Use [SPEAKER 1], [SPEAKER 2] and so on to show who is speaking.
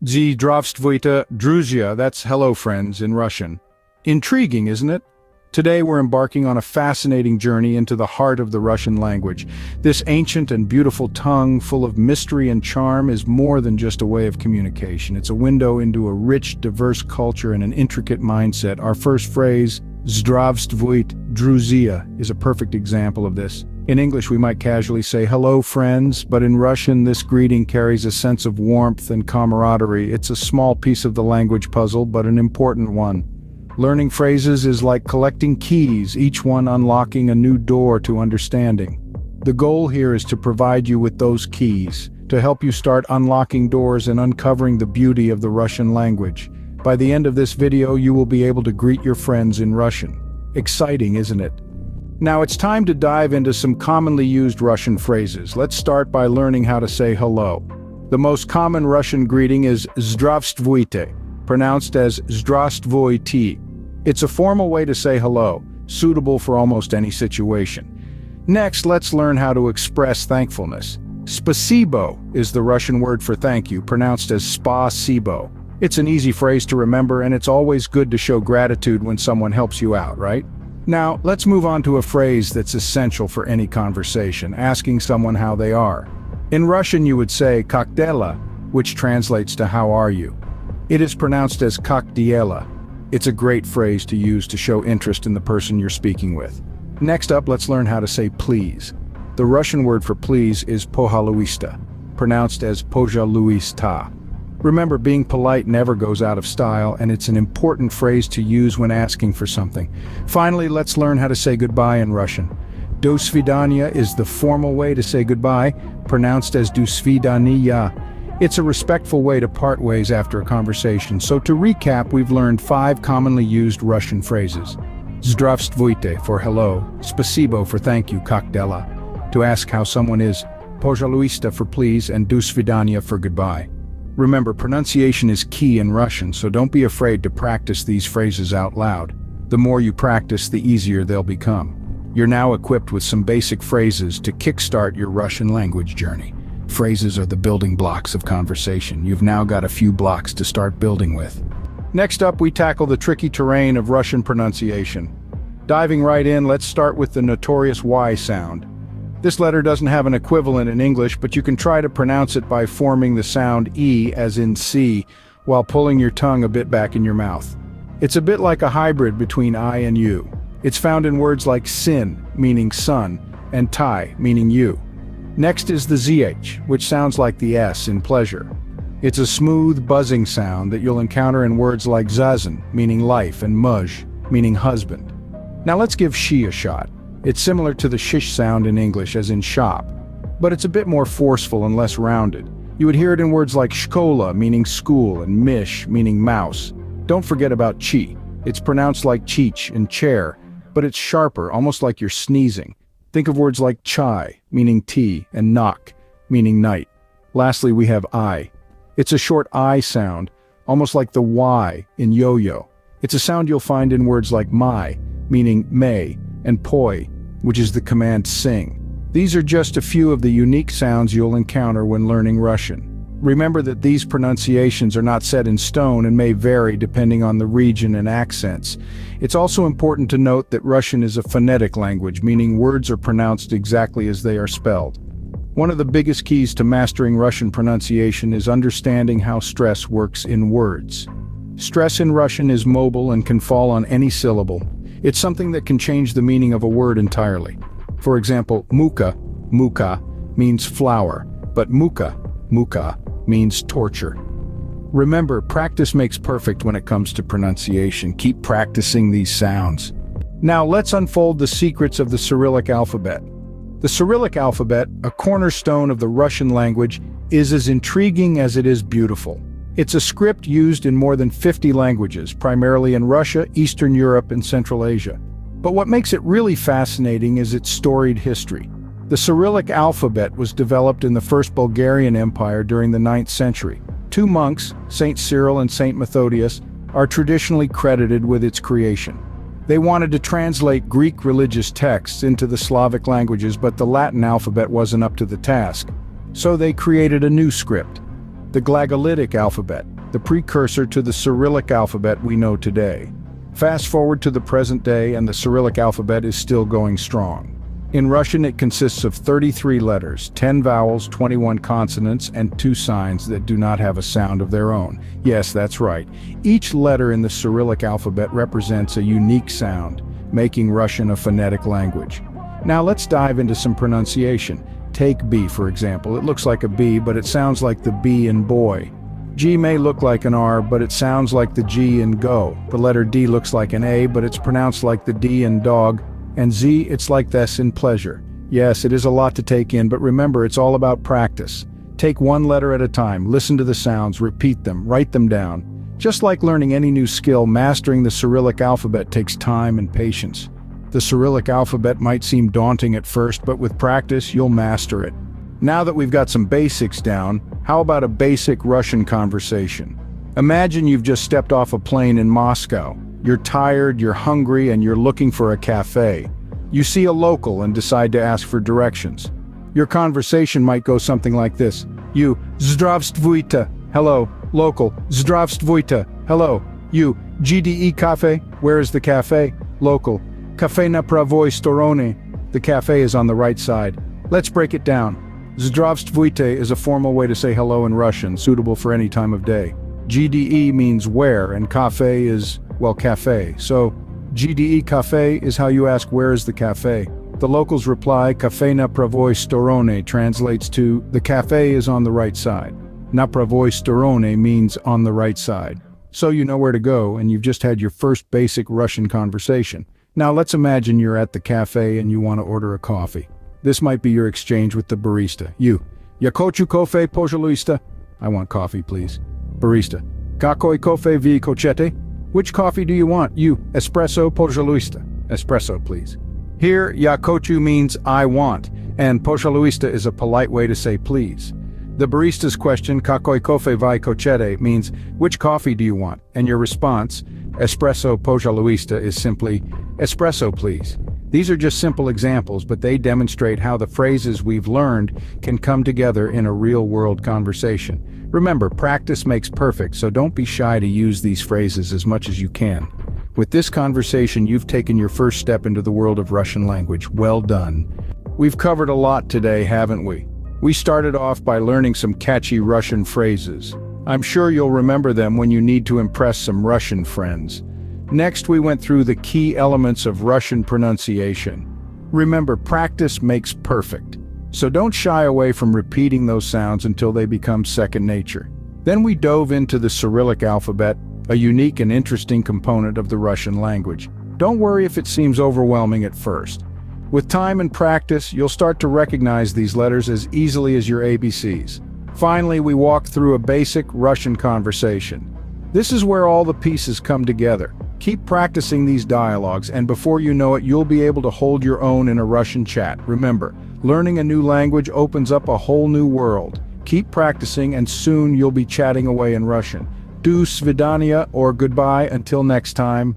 [SPEAKER 1] Zdravstvuyte, druzhya, that's hello friends in Russian. Intriguing, isn't it? Today we're embarking on a fascinating journey into the heart of the Russian language. This ancient and beautiful tongue, full of mystery and charm, is more than just a way of communication. It's a window into a rich, diverse culture and an intricate mindset. Our first phrase, Zdravstvuyte, druzhya, is a perfect example of this. In English, we might casually say, hello, friends, but in Russian, this greeting carries a sense of warmth and camaraderie. It's a small piece of the language puzzle, but an important one. Learning phrases is like collecting keys, each one unlocking a new door to understanding. The goal here is to provide you with those keys, to help you start unlocking doors and uncovering the beauty of the Russian language. By the end of this video, you will be able to greet your friends in Russian. Exciting, isn't it? Now it's time to dive into some commonly used Russian phrases. Let's start by learning how to say hello. The most common Russian greeting is Zdravstvuyte, pronounced as Zdravstvuyte. It's a formal way to say hello, suitable for almost any situation. Next, let's learn how to express thankfulness. Spasibo is the Russian word for thank you, pronounced as spasibo. It's an easy phrase to remember, and it's always good to show gratitude when someone helps you out, right? Now, let's move on to a phrase that's essential for any conversation, asking someone how they are. In Russian, you would say "Kak dela," which translates to "How are you?" It is pronounced as "Kak diela." It's a great phrase to use to show interest in the person you're speaking with. Next up, let's learn how to say please. The Russian word for please is "Pojaluista," pronounced as "Pojaluista." Remember, being polite never goes out of style, and it's an important phrase to use when asking for something. Finally, let's learn how to say goodbye in Russian. Do svidaniya is the formal way to say goodbye, pronounced as do svidaniya. It's a respectful way to part ways after a conversation. So to recap, we've learned 5 commonly used Russian phrases. Zdravstvuyte for hello, spasibo for thank you, kak dela, to ask how someone is, pojaluista for please, and do svidaniya for goodbye. Remember, pronunciation is key in Russian, so don't be afraid to practice these phrases out loud. The more you practice, the easier they'll become. You're now equipped with some basic phrases to kickstart your Russian language journey. Phrases are the building blocks of conversation. You've now got a few blocks to start building with. Next up, we tackle the tricky terrain of Russian pronunciation. Diving right in, let's start with the notorious Y sound. This letter doesn't have an equivalent in English, but you can try to pronounce it by forming the sound E as in C, while pulling your tongue a bit back in your mouth. It's a bit like a hybrid between I and U. It's found in words like sin, meaning sun, and tai, meaning you. Next is the ZH, which sounds like the S in pleasure. It's a smooth, buzzing sound that you'll encounter in words like zazan, meaning life, and muzh, meaning husband. Now let's give she a shot. It's similar to the shish sound in English, as in shop, but it's a bit more forceful and less rounded. You would hear it in words like shkola, meaning school, and mish, meaning mouse. Don't forget about chi. It's pronounced like cheech and chair, but it's sharper, almost like you're sneezing. Think of words like chai, meaning tea, and nak, meaning night. Lastly, we have I. It's a short I sound, almost like the Y in yo-yo. It's a sound you'll find in words like mai, meaning may, and poi, which is the command sing. These are just a few of the unique sounds you'll encounter when learning Russian. Remember that these pronunciations are not set in stone and may vary depending on the region and accents. It's also important to note that Russian is a phonetic language, meaning words are pronounced exactly as they are spelled. One of the biggest keys to mastering Russian pronunciation is understanding how stress works in words. Stress in Russian is mobile and can fall on any syllable. It's something that can change the meaning of a word entirely. For example, muka means flower, but muka means torture. Remember, practice makes perfect when it comes to pronunciation. Keep practicing these sounds. Now let's unfold the secrets of the Cyrillic alphabet. The Cyrillic alphabet, a cornerstone of the Russian language, is as intriguing as it is beautiful. It's a script used in more than 50 languages, primarily in Russia, Eastern Europe, and Central Asia. But what makes it really fascinating is its storied history. The Cyrillic alphabet was developed in the First Bulgarian Empire during the 9th century. 2 monks, Saint Cyril and Saint Methodius, are traditionally credited with its creation. They wanted to translate Greek religious texts into the Slavic languages, but the Latin alphabet wasn't up to the task. So they created a new script, the Glagolitic alphabet, the precursor to the Cyrillic alphabet we know today. Fast forward to the present day and the Cyrillic alphabet is still going strong. In Russian, it consists of 33 letters, 10 vowels, 21 consonants, and 2 signs that do not have a sound of their own. Yes, that's right. Each letter in the Cyrillic alphabet represents a unique sound, making Russian a phonetic language. Now let's dive into some pronunciation. Take B, for example. It looks like a B, but it sounds like the B in boy. G may look like an R, but it sounds like the G in go. The letter D looks like an A, but it's pronounced like the D in dog. And Z, it's like this in pleasure. Yes, it is a lot to take in, but remember, it's all about practice. Take one letter at a time, listen to the sounds, repeat them, write them down. Just like learning any new skill, mastering the Cyrillic alphabet takes time and patience. The Cyrillic alphabet might seem daunting at first, but with practice, you'll master it. Now that we've got some basics down, how about a basic Russian conversation? Imagine you've just stepped off a plane in Moscow. You're tired, you're hungry, and you're looking for a cafe. You see a local and decide to ask for directions. Your conversation might go something like this. You, Zdravstvuyte, hello. Local, Zdravstvuyte, hello. You, GDE cafe, where is the cafe? Local, Cafe na pravoi storone, the cafe is on the right side. Let's break it down. Zdravstvuyte is a formal way to say hello in Russian, suitable for any time of day. GDE means where, and cafe is, well, cafe. So, GDE cafe is how you ask where is the cafe. The locals reply, Cafe na pravoi storone translates to, the cafe is on the right side. Na pravoi storone means on the right side. So you know where to go, and you've just had your first basic Russian conversation. Now let's imagine you're at the cafe and you want to order a coffee. This might be your exchange with the barista. You, "Я хочу кофе, пожалуйста." I want coffee, please. Barista, "Какой кофе вы хотите?" Which coffee do you want? You, "Espresso, пожалуйста." Espresso, please. Here, "Я хочу" means I want, and "пожалуйста" is a polite way to say please. The barista's question, "Какой кофе вы хотите?" means, which coffee do you want? And your response, "Espresso, пожалуйста," is simply, "Espresso, please." These are just simple examples, but they demonstrate how the phrases we've learned can come together in a real-world conversation. Remember, practice makes perfect, so don't be shy to use these phrases as much as you can. With this conversation, you've taken your first step into the world of Russian language. Well done. We've covered a lot today, haven't we? We started off by learning some catchy Russian phrases. I'm sure you'll remember them when you need to impress some Russian friends. Next, we went through the key elements of Russian pronunciation. Remember, practice makes perfect. So don't shy away from repeating those sounds until they become second nature. Then we dove into the Cyrillic alphabet, a unique and interesting component of the Russian language. Don't worry if it seems overwhelming at first. With time and practice, you'll start to recognize these letters as easily as your ABCs. Finally, we walked through a basic Russian conversation. This is where all the pieces come together. Keep practicing these dialogues, and before you know it, you'll be able to hold your own in a Russian chat. Remember, learning a new language opens up a whole new world. Keep practicing, and soon you'll be chatting away in Russian. Do svidaniya, or goodbye until next time.